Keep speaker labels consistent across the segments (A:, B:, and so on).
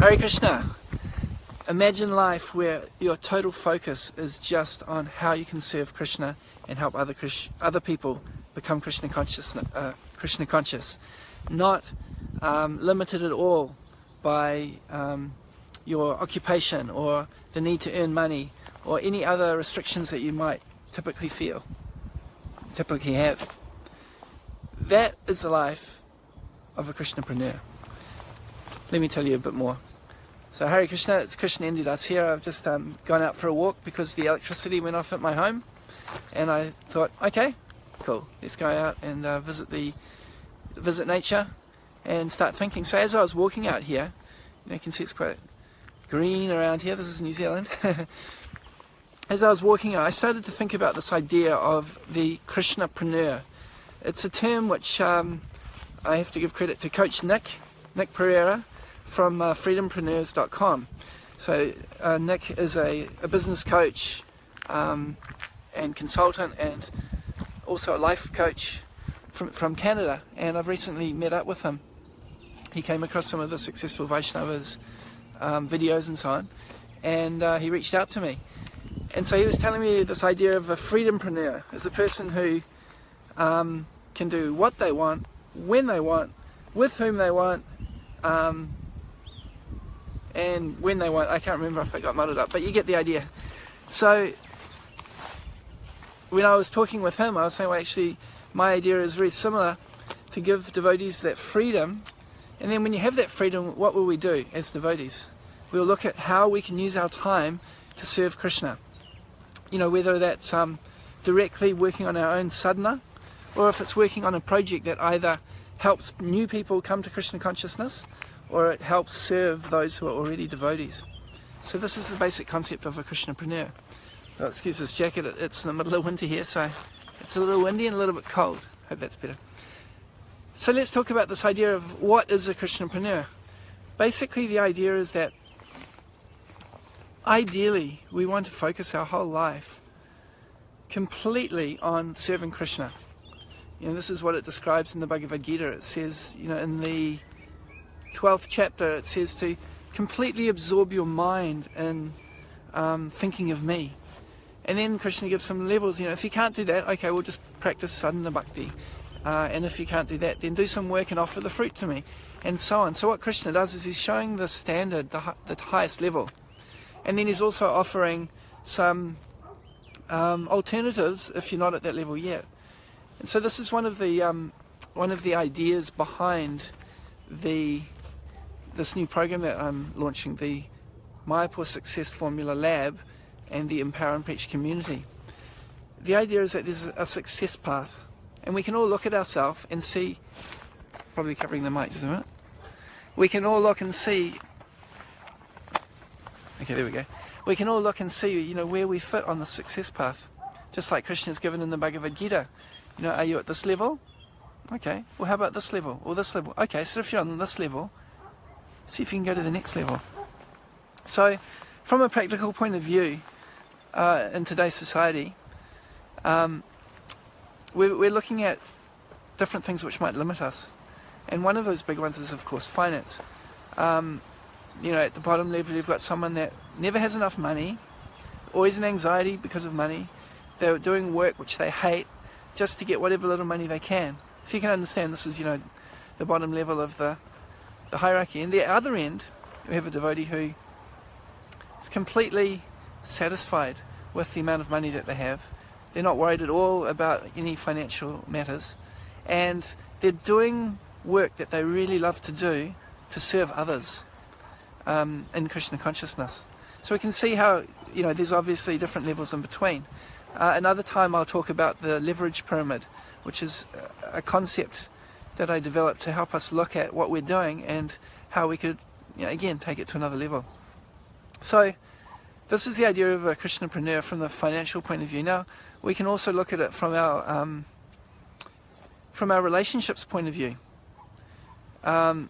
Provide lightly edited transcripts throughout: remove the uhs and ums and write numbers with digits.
A: Hare Krishna. Imagine life where your total focus is just on how you can serve Krishna and help other people become Krishna conscious, not limited at all by your occupation or the need to earn money or any other restrictions that you might typically have. That is the life of a Krishnapreneur. Let me tell you a bit more. So Hare Krishna, it's Krishna Indy Das here. I've just gone out for a walk because the electricity went off at my home, and I thought, okay, cool, let's go out and visit nature and start thinking. So as I was walking out here, you can see it's quite green around here. This is New Zealand. As I was walking out, I started to think about this idea of the Krishnapreneur. It's a term which I have to give credit to Coach Nick Pereira from freedompreneurs.com. So Nick is a business coach and consultant, and also a life coach from Canada, and I've recently met up with him. He came across some of the Successful Vaisnavas videos and so on, and he reached out to me. And so he was telling me this idea of a freedompreneur as a person who can do what they want, when they want, with whom they want, and when they want. I can't remember if I got muddled up, but you get the idea. So when I was talking with him, I was saying, well, actually my idea is very similar, to give devotees that freedom, and then when you have that freedom, what will we do as devotees? We'll look at how we can use our time to serve Krishna. You know, whether that's directly working on our own sadhana, or if it's working on a project that either helps new people come to Krishna consciousness, or it helps serve those who are already devotees. So this is the basic concept of a Krishnapreneur. Oh, excuse this jacket, it's in the middle of winter here, so it's a little windy and a little bit cold. Hope that's better. So let's talk about this idea of what is a Krishnapreneur. Basically the idea is that ideally we want to focus our whole life completely on serving Krishna. You know, this is what it describes in the Bhagavad Gita. It says, you know, in the 12th chapter, it says to completely absorb your mind in thinking of me. And then Krishna gives some levels. You know, if you can't do that, okay, we'll just practice sadhana bhakti. And if you can't do that, then do some work and offer the fruit to me, and so on. So what Krishna does is he's showing the standard, the highest level. And then he's also offering some alternatives if you're not at that level yet. And so this is one of the ideas behind this new program that I'm launching, the Mayapur Success Fomula LAB and the Empower and Preach community. The idea is that there's a success path, and we can all look at ourselves and see, probably covering the mic just a minute, we can all look and see, okay, there we go, we can all look and see, you know, where we fit on the success path, just like Krishna's given in the Bhagavad Gita. You know, are you at this level? Okay, well how about this level, or this level? Okay, so if you're on this level, see if you can go to the next level. So from a practical point of view, in today's society, we're looking at different things which might limit us, and one of those big ones is of course finance. You know, at the bottom level you've got someone that never has enough money, always in anxiety because of money. They're doing work which they hate just to get whatever little money they can. So you can understand this is, you know, the bottom level of the hierarchy. And the other end, we have a devotee who is completely satisfied with the amount of money that they have. They're not worried at all about any financial matters, and they're doing work that they really love to do to serve others in Krishna consciousness. So we can see how, you know, there's obviously different levels in between. Another time I'll talk about the leverage pyramid, which is a concept that I developed to help us look at what we're doing and how we could, you know, again, take it to another level. So this is the idea of a Krishnapreneur from the financial point of view. Now we can also look at it from our relationships point of view. How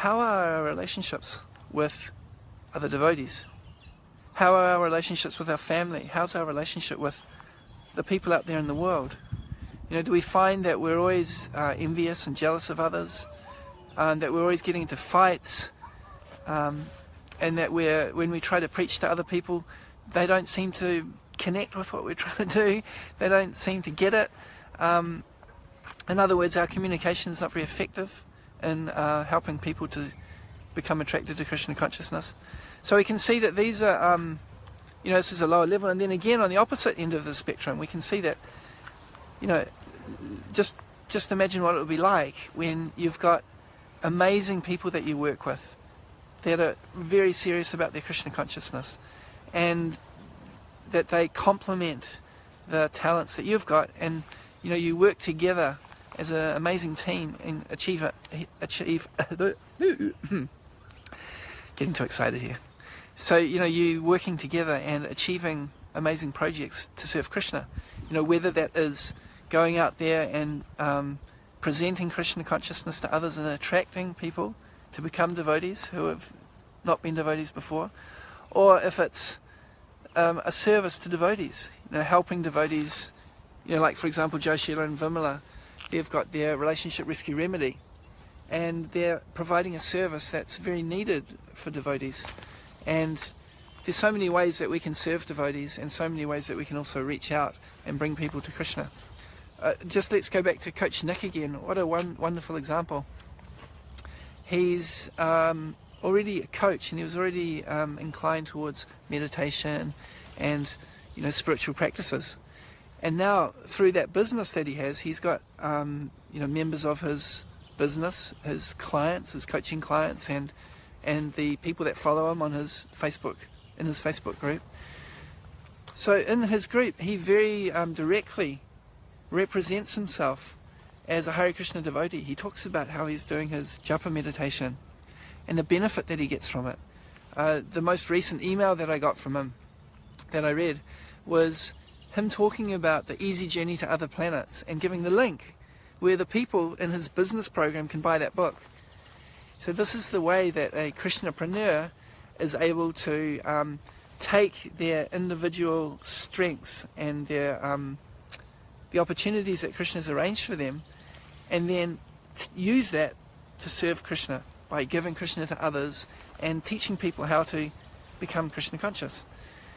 A: are our relationships with other devotees? How are our relationships with our family? How's our relationship with the people out there in the world? You know, do we find that we're always envious and jealous of others, that we're always getting into fights, and that when we try to preach to other people, they don't seem to connect with what we're trying to do. They don't seem to get it. In other words, our communication is not very effective in helping people to become attracted to Krishna consciousness. So we can see that these are, this is a lower level. And then again, on the opposite end of the spectrum, we can see that, just imagine what it would be like when you've got amazing people that you work with that are very serious about their Krishna consciousness, and that they complement the talents that you've got, and you work together as an amazing team and achieve getting too excited here. So you working together and achieving amazing projects to serve Krishna, whether that is going out there and presenting Krishna consciousness to others and attracting people to become devotees who have not been devotees before, or if it's a service to devotees, helping devotees, like for example Joshila and Vimala, they've got their relationship rescue remedy, and they're providing a service that's very needed for devotees. And there's so many ways that we can serve devotees, and so many ways that we can also reach out and bring people to Krishna. Just let's go back to Coach Nick again. What a wonderful example. He's already a coach, and he was already inclined towards meditation and spiritual practices. And now through that business that he has, he's got members of his business, his clients, his coaching clients, and the people that follow him on his Facebook group. So in his group, he very directly represents himself as a Hare Krishna devotee. He talks about how he's doing his japa meditation and the benefit that he gets from it. The most recent email that I got from him, that I read, was him talking about the easy journey to other planets and giving the link where the people in his business program can buy that book. So this is the way that a Krishnapreneur is able to take their individual strengths and their the opportunities that Krishna has arranged for them, and then use that to serve Krishna by giving Krishna to others and teaching people how to become Krishna conscious.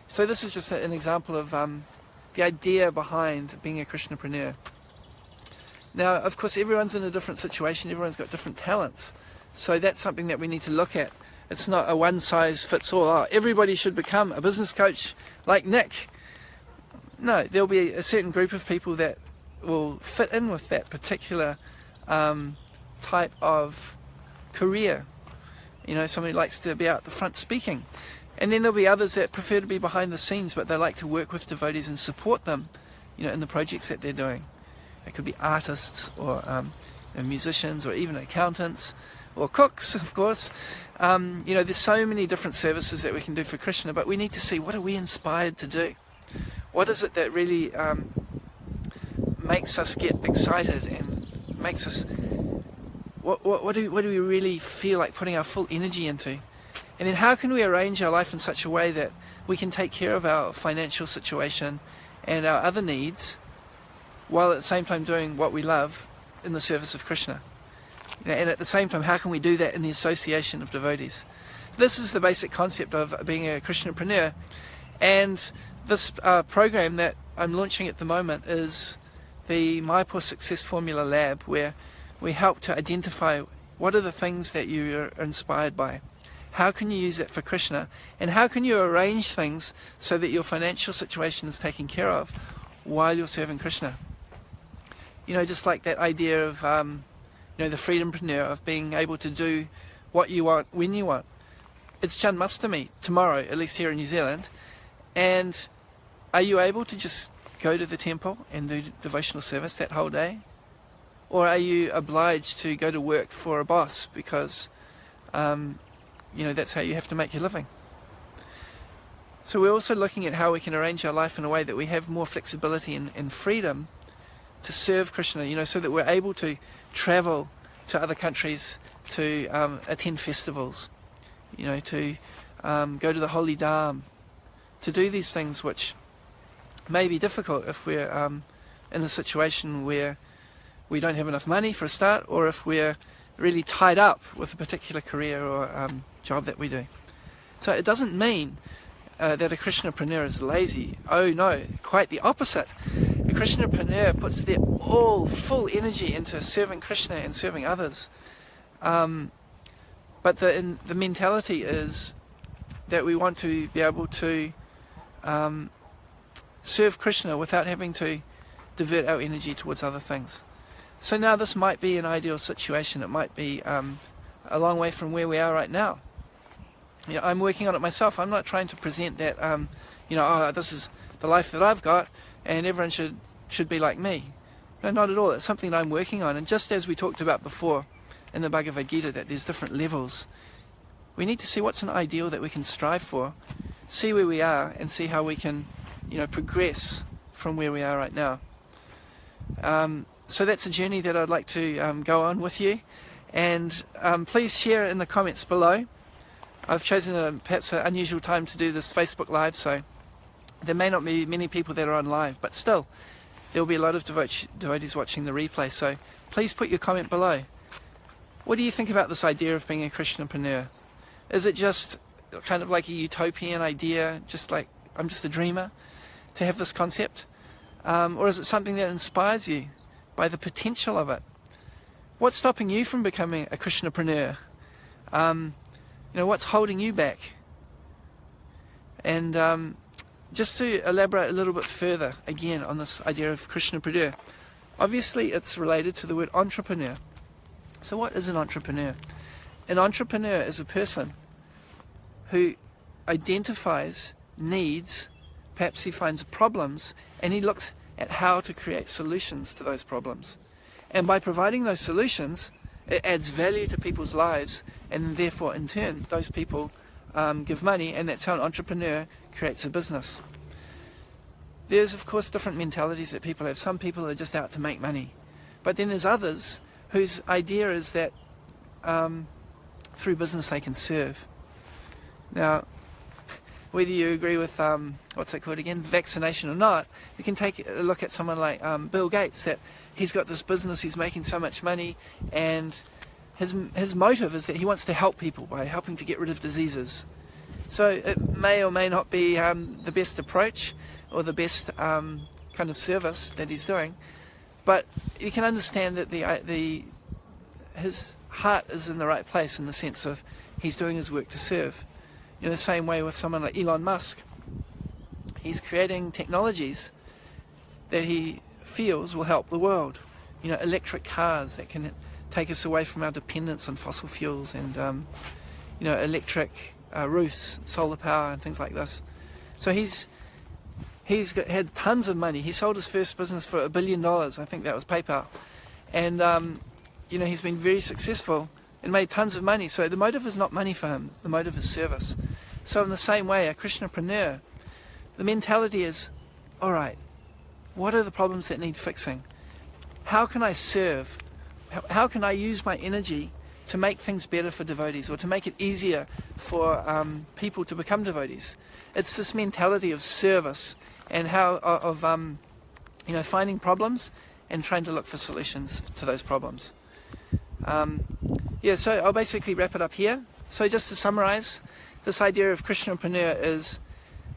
A: So this is just an example of the idea behind being a Krishnapreneur. Now, of course, everyone's in a different situation, everyone's got different talents, so that's something that we need to look at. It's not a one-size-fits-all. Oh, everybody should become a business coach like Nick. No, there'll be a certain group of people that will fit in with that particular type of career. Somebody likes to be out the front speaking. And then there'll be others that prefer to be behind the scenes, but they like to work with devotees and support them, in the projects that they're doing. They could be artists, or musicians, or even accountants, or cooks, of course. There's so many different services that we can do for Krishna, but we need to see, what are we inspired to do? What is it that really makes us get excited and makes us... What do we really feel like putting our full energy into? And then how can we arrange our life in such a way that we can take care of our financial situation and our other needs, while at the same time doing what we love in the service of Krishna? And at the same time, how can we do that in the association of devotees? So this is the basic concept of being a Krishnapreneur. And this program that I'm launching at the moment is the Mayapur Success Fomula LAB, where we help to identify what are the things that you are inspired by. How can you use that for Krishna? And how can you arrange things so that your financial situation is taken care of while you're serving Krishna? Just like that idea of, the freedompreneur, of being able to do what you want when you want. It's Janmashtami tomorrow, at least here in New Zealand. And are you able to just go to the temple and do devotional service that whole day? Or are you obliged to go to work for a boss because that's how you have to make your living? So we're also looking at how we can arrange our life in a way that we have more flexibility and freedom to serve Krishna, so that we're able to travel to other countries to attend festivals, to go to the Holy Dham, to do these things which may be difficult if we're in a situation where we don't have enough money for a start, or if we're really tied up with a particular career or job that we do. So it doesn't mean that a Krishnapreneur is lazy. Oh no, quite the opposite. A Krishnapreneur puts their all full energy into serving Krishna and serving others. But the mentality is that we want to be able to serve Krishna without having to divert our energy towards other things. So now this might be an ideal situation. It might be a long way from where we are right now. You know, I'm working on it myself. I'm not trying to present that, oh, this is the life that I've got and everyone should be like me. No, not at all. It's something that I'm working on. And just as we talked about before in the Bhagavad Gita, that there's different levels, we need to see what's an ideal that we can strive for, see where we are, and see how we can, progress from where we are right now. So that's a journey that I'd like to go on with you. And please share in the comments below. I've chosen perhaps an unusual time to do this Facebook Live, so there may not be many people that are on live, but still, there will be a lot of devotees watching the replay, so please put your comment below. What do you think about this idea of being a Krishnapreneur? Is it just kind of like a utopian idea, just like I'm just a dreamer, to have this concept? Or is it something that inspires you by the potential of it? What's stopping you from becoming a Krishnapreneur? What's holding you back? And just to elaborate a little bit further, again, on this idea of Krishnapreneur, obviously it's related to the word entrepreneur. So what is an entrepreneur? An entrepreneur is a person who identifies needs, perhaps he finds problems, and he looks at how to create solutions to those problems. And by providing those solutions, it adds value to people's lives, and therefore in turn those people give money, and that's how an entrepreneur creates a business. There's of course different mentalities that people have. Some people are just out to make money, but then there's others whose idea is that through business they can serve. Now, whether you agree with what's it called again, vaccination or not, you can take a look at someone like Bill Gates, that he's got this business, he's making so much money, and his motive is that he wants to help people by helping to get rid of diseases. So it may or may not be the best approach or the best kind of service that he's doing, but you can understand that his heart is in the right place, in the sense of he's doing his work to serve. In the same way with someone like Elon Musk, he's creating technologies that he feels will help the world. Electric cars that can take us away from our dependence on fossil fuels, and electric roofs, solar power, and things like this. So he's had tons of money. He sold his first business for $1 billion. I think that was PayPal, and he's been very successful and made tons of money. So the motive is not money for him, the motive is service. So in the same way, a Krishnapreneur, the mentality is, alright, what are the problems that need fixing? How can I serve? How can I use my energy to make things better for devotees, or to make it easier for people to become devotees? It's this mentality of service, and finding problems and trying to look for solutions to those problems. So I'll basically wrap it up here. So just to summarize, this idea of Krishnapreneur is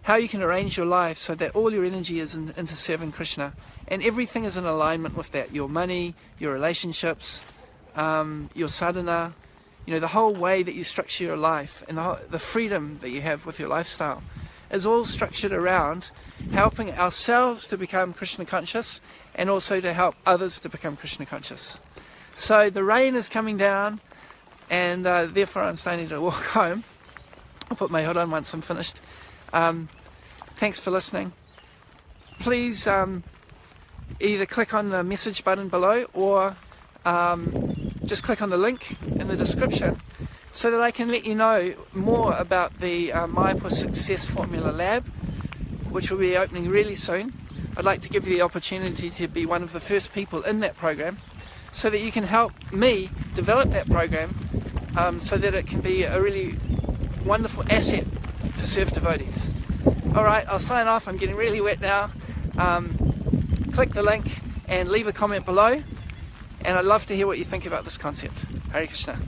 A: how you can arrange your life so that all your energy is into serving Krishna, and everything is in alignment with that. Your money, your relationships, your sadhana, the whole way that you structure your life, and the freedom that you have with your lifestyle is all structured around helping ourselves to become Krishna conscious, and also to help others to become Krishna conscious. So the rain is coming down, and therefore I'm starting to walk home. I'll put my hood on once I'm finished. Thanks for listening. Please either click on the message button below, or just click on the link in the description, so that I can let you know more about the Mayapur Success Fomula LAB, which will be opening really soon. I'd like to give you the opportunity to be one of the first people in that program, so that you can help me develop that program, so that it can be a really wonderful asset to serve devotees. Alright, I'll sign off. I'm getting really wet now. Click the link and leave a comment below, and I'd love to hear what you think about this concept. Hare Krishna.